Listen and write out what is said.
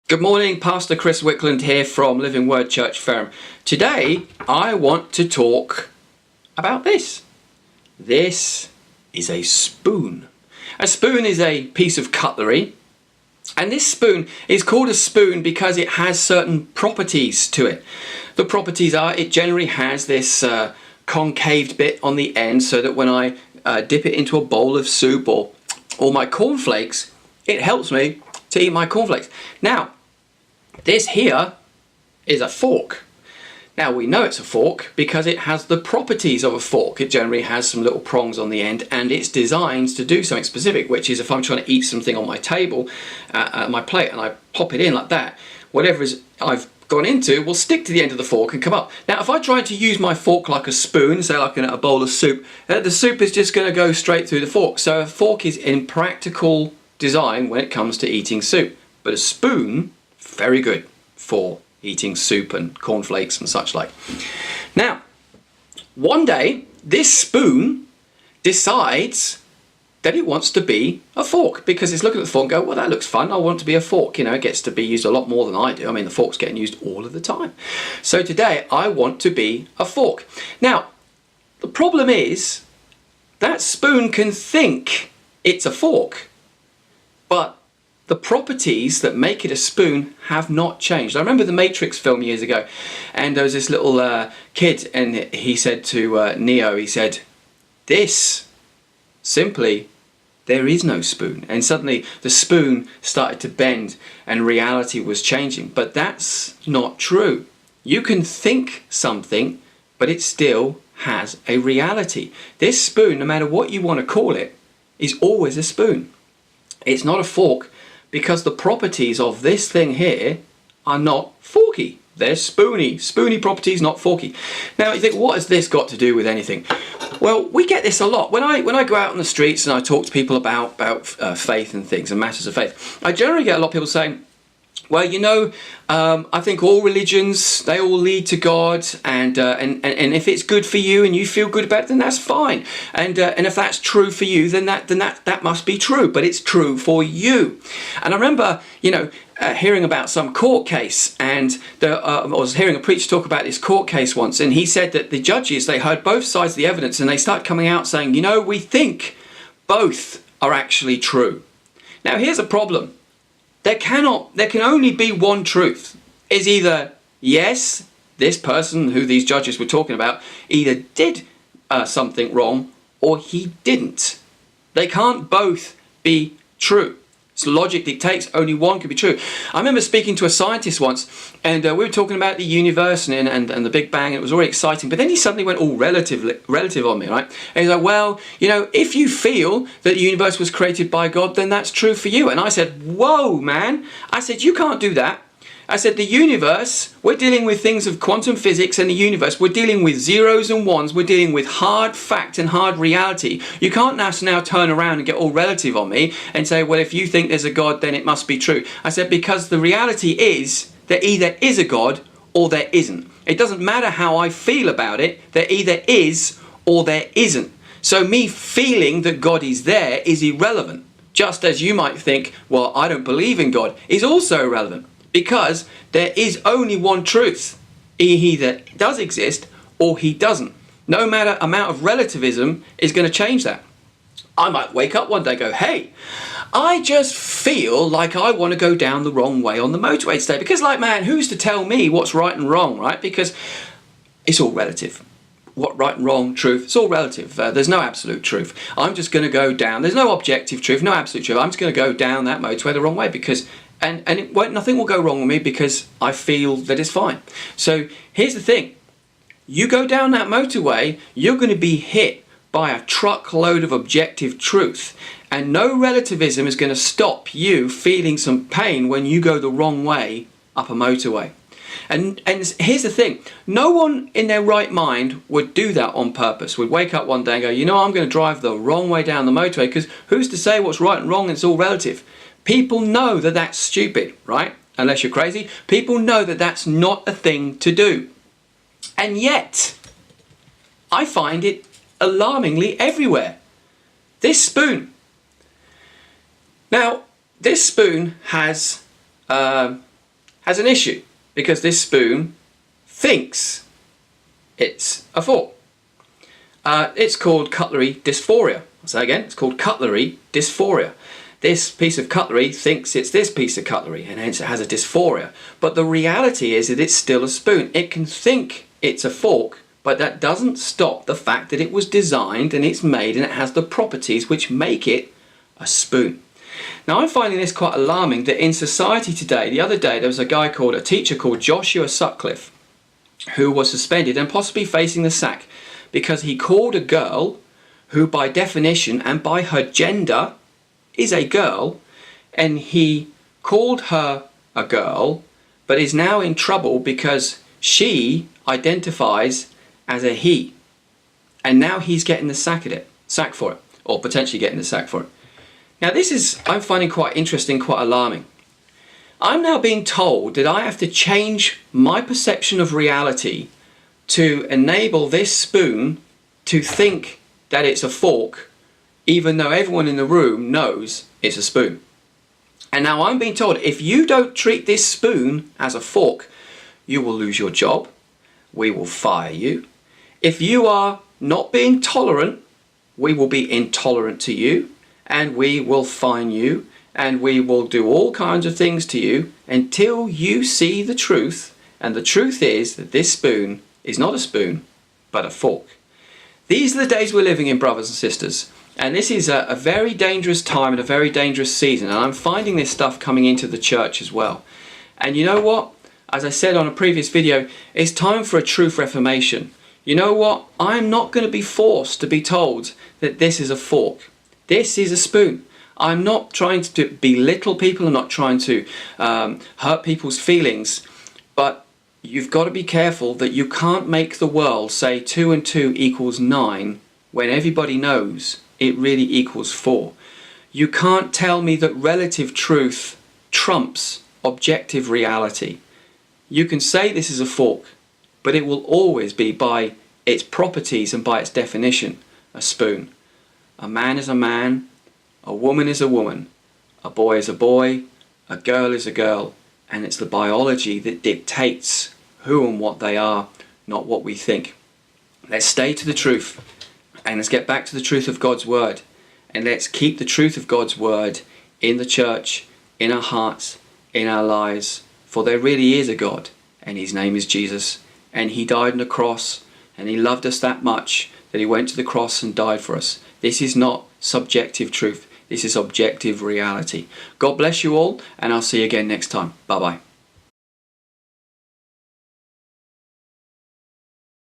Good morning, Pastor Chris Wickland here from Living Word Church Ferrum. Today I want to talk about this. This is a spoon. A spoon is a piece of cutlery, and this spoon is called a spoon because it has certain properties to it. The properties are it generally has this concaved bit on the end so that when I dip it into a bowl of soup or my cornflakes, it helps me to eat my cornflakes. Now, this here is a fork. Now we know it's a fork because it has the properties of a fork. It generally has some little prongs on the end and it's designed to do something specific, which is if I'm trying to eat something on my table, my plate, and I pop it in like that, whatever I've gone into will stick to the end of the fork and come up. Now if I try to use my fork like a spoon, say like in a bowl of soup, the soup is just going to go straight through the fork. So a fork is in practical design when it comes to eating soup, but a spoon, very good for eating soup and cornflakes and such like. Now, one day this spoon decides that it wants to be a fork because it's looking at the fork and go, well, that looks fun. I want it to be a fork. You know, it gets to be used a lot more than I do. I mean, the fork's getting used all of the time. So today I want to be a fork. Now, the problem is that spoon can think it's a fork, but the properties that make it a spoon have not changed. I remember the Matrix film years ago, and there was this little kid, and he said to Neo, he said, this, simply, there is no spoon. And suddenly the spoon started to bend and reality was changing. But that's not true. You can think something, but it still has a reality. This spoon, no matter what you want to call it, is always a spoon. It's not a fork, because the properties of this thing here are not forky. They're spoony. Spoony properties, not forky. Now you think, what has this got to do with anything? Well, we get this a lot. When I go out on the streets and I talk to people about faith and things and matters of faith, I generally get a lot of people saying, well, you know, I think all religions, they all lead to God, and if it's good for you and you feel good about it, then that's fine. And if that's true for you, then that must be true. But it's true for you. And I remember, you know, hearing about some court case, and I was hearing a preacher talk about this court case once, and he said that the judges, they heard both sides of the evidence, and they start coming out saying, you know, we think both are actually true. Now, here's a problem. There can only be one truth. Is either, yes, this person who these judges were talking about either did something wrong or he didn't. They can't both be true. So logic dictates only one can be true. I remember speaking to a scientist once, and we were talking about the universe and the Big Bang, and it was all exciting, but then he suddenly went all relative on me, right? And he's like, well, you know, if you feel that the universe was created by God, then that's true for you. And I said, whoa, man. I said, you can't do that. I said, the universe, we're dealing with things of quantum physics and the universe. We're dealing with zeros and ones. We're dealing with hard fact and hard reality. You can't now turn around and get all relative on me and say, well, if you think there's a God, then it must be true. I said, because the reality is there either is a God or there isn't. It doesn't matter how I feel about it. There either is or there isn't. So me feeling that God is there is irrelevant. Just as you might think, well, I don't believe in God, is also irrelevant. Because there is only one truth. He either does exist or he doesn't. No matter amount of relativism is going to change that. I might wake up one day and go, hey, I just feel like I want to go down the wrong way on the motorway today. Because like, man, who's to tell me what's right and wrong, right? Because it's all relative. What right and wrong, truth, it's all relative. There's no absolute truth. I'm just going to go down. There's no objective truth, no absolute truth. I'm just going to go down that motorway the wrong way because nothing will go wrong with me because I feel that it's fine. So here's the thing. You go down that motorway, you're going to be hit by a truckload of objective truth. And no relativism is going to stop you feeling some pain when you go the wrong way up a motorway. And here's the thing. No one in their right mind would do that on purpose. Would wake up one day and go, you know, I'm going to drive the wrong way down the motorway because who's to say what's right and wrong? It's all relative. People know that that's stupid, right? Unless you're crazy. People know that that's not a thing to do. And yet, I find it alarmingly everywhere. This spoon. Now, this spoon has has an issue because this spoon thinks it's a fork. It's called cutlery dysphoria. I'll say again, it's called cutlery dysphoria. This piece of cutlery thinks it's this piece of cutlery, and hence it has a dysphoria. But the reality is that it's still a spoon. It can think it's a fork, but that doesn't stop the fact that it was designed and it's made and it has the properties which make it a spoon. Now I'm finding this quite alarming that in society today, the other day there was a teacher called Joshua Sutcliffe, who was suspended and possibly facing the sack because he called a girl who by definition and by her gender is a girl, and he called her a girl but is now in trouble because she identifies as a he, and now he's getting the sack for it, or potentially getting the sack for it. Now this is, I'm finding quite interesting, quite alarming. I'm now being told that I have to change my perception of reality to enable this spoon to think that it's a fork, even though everyone in the room knows it's a spoon. And now I'm being told if you don't treat this spoon as a fork, you will lose your job, we will fire you. If you are not being tolerant, we will be intolerant to you, and we will fine you, and we will do all kinds of things to you until you see the truth. And the truth is that this spoon is not a spoon, but a fork. These are the days we're living in, brothers and sisters. And this is a very dangerous time and a very dangerous season. And I'm finding this stuff coming into the church as well. And you know what? As I said on a previous video, it's time for a truth reformation. You know what? I'm not going to be forced to be told that this is a fork. This is a spoon. I'm not trying to belittle people. I'm not trying to hurt people's feelings. But you've got to be careful that you can't make the world say 2 and 2 equals 9 when everybody knows it really equals 4. You can't tell me that relative truth trumps objective reality. You can say this is a fork, but it will always be by its properties and by its definition a spoon. A man is a man, a woman is a woman, a boy is a boy, a girl is a girl, and it's the biology that dictates who and what they are, not what we think. Let's stay to the truth, and let's get back to the truth of God's word, and let's keep the truth of God's word in the church, in our hearts, in our lives, for there really is a God, and his name is Jesus, and he died on the cross, and he loved us that much that he went to the cross and died for us. This is not subjective truth. This is objective reality. God bless you all, and I'll see you again next time. Bye-bye.